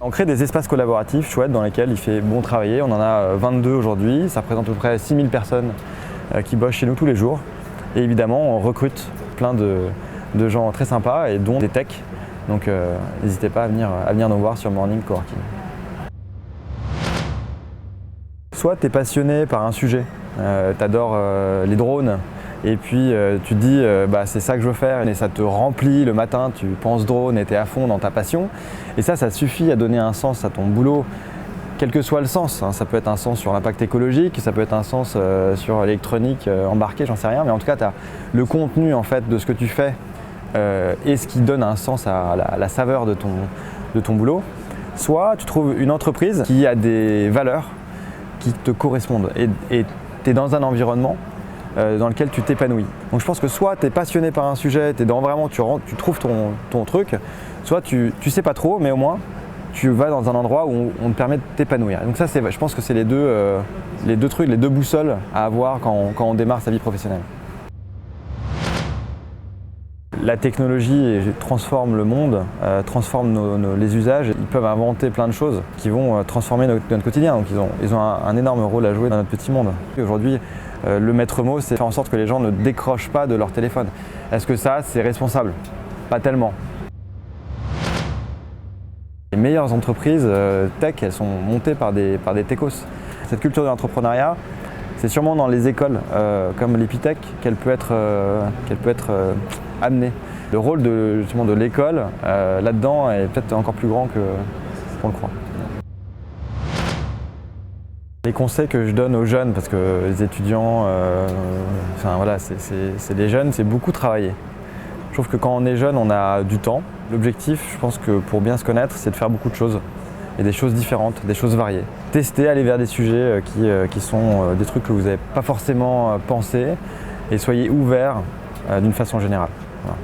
On crée des espaces collaboratifs chouettes dans lesquels il fait bon travailler. On en a 22 aujourd'hui, ça représente à peu près 6000 personnes qui bossent chez nous tous les jours. Et évidemment, on recrute plein de gens très sympas et dont des techs. Donc n'hésitez pas à venir nous voir sur Morning Coworking. Soit tu es passionné par un sujet, tu adores les drones et puis tu te dis c'est ça que je veux faire et ça te remplit le matin, tu penses drone et tu es à fond dans ta passion. Et ça suffit à donner un sens à ton boulot, quel que soit le sens. Ça peut être un sens sur l'impact écologique, ça peut être un sens sur l'électronique embarquée, j'en sais rien. Mais en tout cas, tu as le contenu en fait, de ce que tu fais et ce qui donne un sens à la saveur de ton boulot. Soit tu trouves une entreprise qui a des valeurs qui te correspondent et tu es dans un environnement dans lequel tu t'épanouis. Donc je pense que soit tu es passionné par un sujet, tu trouves ton truc, soit tu sais pas trop, mais au moins tu vas dans un endroit où on te permet de t'épanouir. Donc ça, je pense que c'est les deux trucs, les deux boussoles à avoir quand on démarre sa vie professionnelle. La technologie transforme le monde, transforme les usages. Ils peuvent inventer plein de choses qui vont transformer notre quotidien. Donc ils ont un énorme rôle à jouer dans notre petit monde. Aujourd'hui, le maître mot, c'est faire en sorte que les gens ne décrochent pas de leur téléphone. Est-ce que ça, c'est responsable? Pas tellement. Les meilleures entreprises tech, elles sont montées par des techos. Cette culture de l'entrepreneuriat, c'est sûrement dans les écoles comme l'Epitech qu'elle peut être amenée. Le rôle justement de l'école là-dedans est peut-être encore plus grand qu'on le croit. Les conseils que je donne aux jeunes, parce que les étudiants, c'est les jeunes, c'est beaucoup travailler. Je trouve que quand on est jeune, on a du temps. L'objectif, je pense que pour bien se connaître, c'est de faire beaucoup de choses. Et des choses différentes, des choses variées. Tester, aller vers des sujets qui sont des trucs que vous n'avez pas forcément pensé et soyez ouverts d'une façon générale. Voilà.